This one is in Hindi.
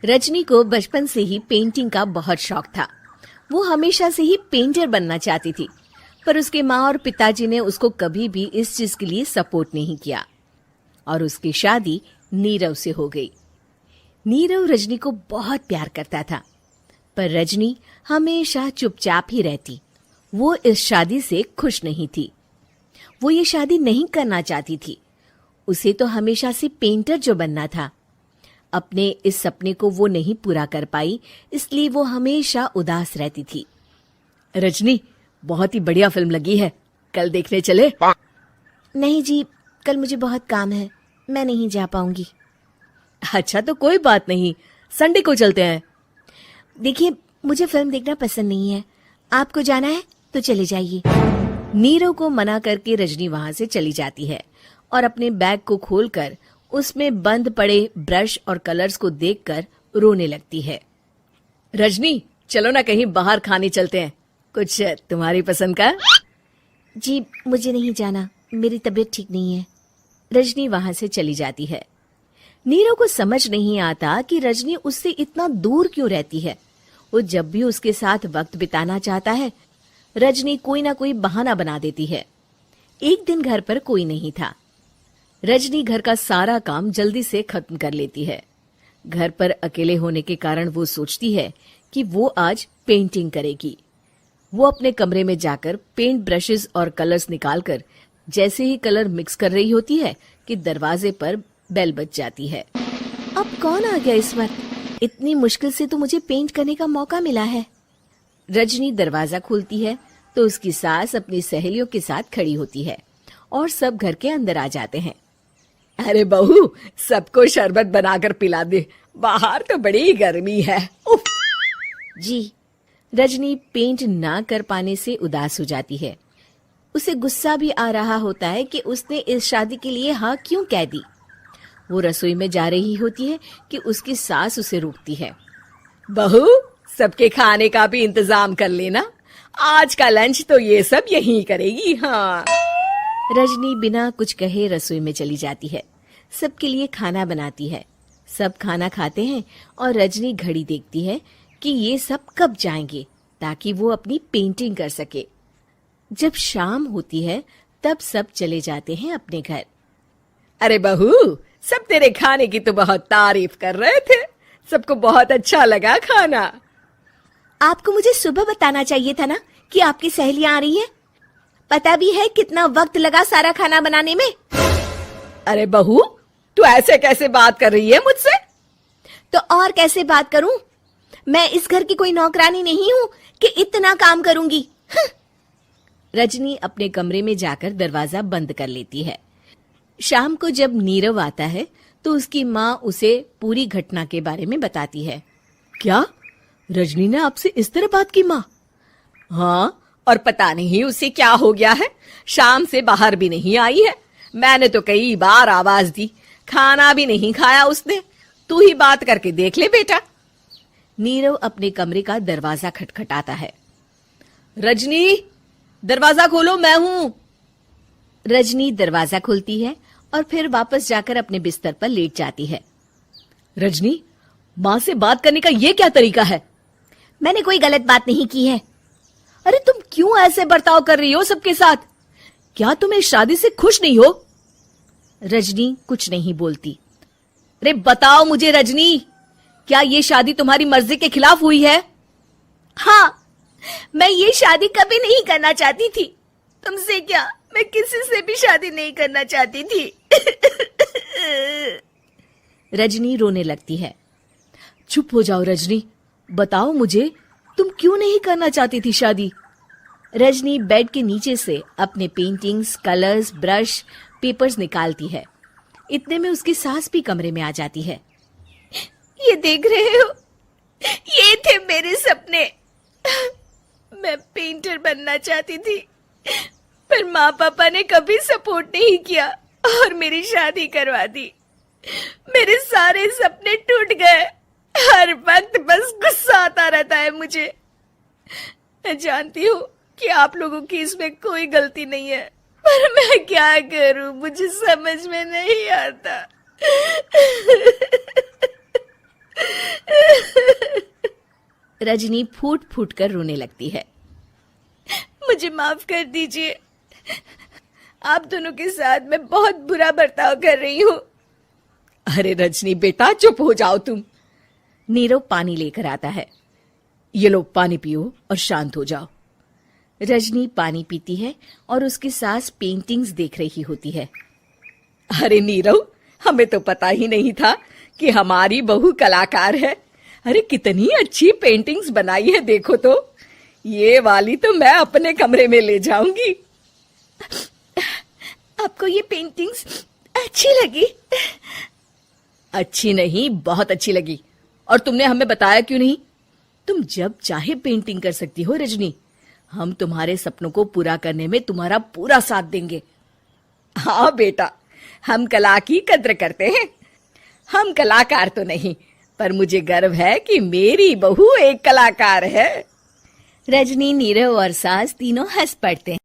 रजनी को बचपन से ही पेंटिंग का बहुत शौक था। वो हमेशा से ही पेंटर बनना चाहती थी, पर उसके माँ और पिताजी ने उसको कभी भी इस चीज के लिए सपोर्ट नहीं किया और उसकी शादी नीरव से हो गई। नीरव रजनी को बहुत प्यार करता था, पर रजनी हमेशा चुपचाप ही रहती। वो इस शादी से खुश नहीं थी। वो ये शादी नहीं करना चाहती थी। उसे तो हमेशा से पेंटर जो बनना था। अपने इस सपने को वो नहीं पूरा कर पाई, इसलिए वो हमेशा उदास रहती थी। रजनी, बहुत ही बढ़िया फिल्म लगी है, कल देखने चले? नहीं जी, कल मुझे बहुत काम है, मैं नहीं जा पाऊंगी। अच्छा तो कोई बात नहीं, संडे को चलते हैं। देखिए, मुझे फिल्म देखना पसंद नहीं है। आपको जाना है तो चले जाइए। नीरव को मना करके रजनी वहां से चली जाती है और अपने बैग को खोलकर उसमें बंद पड़े ब्रश और कलर्स को देखकर रोने लगती है। रजनी, चलो ना कहीं बाहर खाने चलते हैं, कुछ तुम्हारी पसंद का। जी, मुझे नहीं जाना, मेरी तबीयत ठीक नहीं है। रजनी वहां से चली जाती है। नीरव को समझ नहीं आता कि रजनी उससे इतना दूर क्यों रहती है। वो जब भी उसके साथ वक्त बिताना चाहता है, रजनी कोई ना कोई बहाना बना देती है। एक दिन घर पर कोई नहीं था। रजनी घर का सारा काम जल्दी से खत्म कर लेती है। घर पर अकेले होने के कारण वो सोचती है कि वो आज पेंटिंग करेगी। वो अपने कमरे में जाकर पेंट ब्रशेस और कलर्स निकालकर जैसे ही कलर मिक्स कर रही होती है कि दरवाजे पर बेल बज जाती है। अब कौन आ गया इस वक्त? इतनी मुश्किल से तो मुझे पेंट करने का मौका मिला है। रजनी दरवाजा खोलती है तो उसकी सास अपनी सहेलियों के साथ खड़ी होती है और सब घर के अंदर आ जाते हैं। अरे बहू, सबको शरबत बनाकर पिला दे, बाहर तो बड़ी गर्मी है। उफ। जी। रजनी पेंट ना कर पाने से उदास हो जाती है। उसे गुस्सा भी आ रहा होता है कि उसने इस शादी के लिए हाँ क्यों कह दी। वो रसोई में जा रही होती है कि उसकी सास उसे रोकती है। बहू, सबके खाने का भी इंतजाम कर लेना, आज का लंच तो ये सब यहीं करेगी। हाँ। रजनी बिना कुछ कहे रसोई में चली जाती है। सबके लिए खाना बनाती है। सब खाना खाते हैं और रजनी घड़ी देखती है कि ये सब कब जाएंगे ताकि वो अपनी पेंटिंग कर सके। जब शाम होती है तब सब चले जाते हैं अपने घर। अरे बहू, सब तेरे खाने की तो बहुत तारीफ कर रहे थे, सबको बहुत अच्छा लगा खाना। आपको मुझे सुबह बताना चाहिए था ना कि आपकी सहेलियां आ रही है। पता भी है कितना वक्त लगा सारा खाना बनाने में। अरे बहू, तू ऐसे कैसे बात कर रही है मुझसे? तो और कैसे बात करूं? मैं इस घर की कोई नौकरानी नहीं हूं कि इतना काम करूंगी। रजनी अपने कमरे में जाकर दरवाजा बंद कर लेती है। शाम को जब नीरव आता है तो उसकी माँ उसे पूरी घटना के बारे में बताती है। क्या रजनी ने आपसे इस तरह बात की माँ? हाँ, और पता नहीं उसे क्या हो गया है, शाम से बाहर भी नहीं आई है। मैंने तो कई बार आवाज दी, खाना भी नहीं खाया उसने। तू ही बात करके देख ले बेटा। नीरव अपने कमरे का दरवाजा खटखटाता है। रजनी, दरवाजा खोलो, मैं हूं। रजनी दरवाजा खोलती है और फिर वापस जाकर अपने बिस्तर पर लेट जाती है। रजनी, माँ से बात करने का ये क्या तरीका है? मैंने कोई गलत बात नहीं की है। अरे तुम क्यों ऐसे बर्ताव कर रही हो सबके साथ? क्या तुम इस शादी से खुश नहीं हो? रजनी कुछ नहीं बोलती। अरे बताओ मुझे रजनी, क्या ये शादी तुम्हारी मर्जी के खिलाफ हुई है? हाँ, मैं ये शादी कभी नहीं करना चाहती थी। तुमसे क्या, मैं किसी से भी शादी नहीं करना चाहती थी। रजनी रोने लगती है। चुप हो जाओ रजनी, बताओ मुझे, तुम क्यों नहीं करना चाहती थी शादी? रजनी बेड के नीचे से अपने पेंटिंग्स, कलर्स, ब्रश, पेपर्स निकालती है। इतने में उसकी सास भी कमरे में आ जाती है। ये देख रहे हो, ये थे मेरे सपने। मैं पेंटर बनना चाहती थी, पर माँ पापा ने कभी सपोर्ट नहीं किया और मेरी शादी करवा दी। मेरे सारे सपने टूट गए। हर वक्त बस गुस्सा आता रहता है मुझे। मैं जानती हूँ कि आप लोगों की इसमें कोई गलती नहीं है, पर मैं क्या करूं, मुझे समझ में नहीं आता। रजनी फूट फूट कर रोने लगती है। मुझे माफ कर दीजिए, आप दोनों के साथ मैं बहुत बुरा बर्ताव कर रही हूँ। अरे रजनी बेटा, चुप हो जाओ तुम। नीरव पानी लेकर आता है। ये लो पानी पियो और शांत हो जाओ। रजनी पानी पीती है और उसकी सास पेंटिंग्स देख रही होती है। अरे नीरव, हमें तो पता ही नहीं था कि हमारी बहू कलाकार है। अरे कितनी अच्छी पेंटिंग्स बनाई है, देखो तो। ये वाली तो मैं अपने कमरे में ले जाऊंगी। आपको ये पेंटिंग्स अच्छी लगी? अच्छी नहीं, बहुत अच्छी लगी। और तुमने हमें बताया क्यों नहीं? तुम जब चाहे पेंटिंग कर सकती हो रजनी। हम तुम्हारे सपनों को पूरा करने में तुम्हारा पूरा साथ देंगे। हाँ बेटा, हम कला की कद्र करते हैं। हम कलाकार तो नहीं, पर मुझे गर्व है कि मेरी बहू एक कलाकार है। रजनी, नीरव और सास तीनों हंस पड़ते हैं।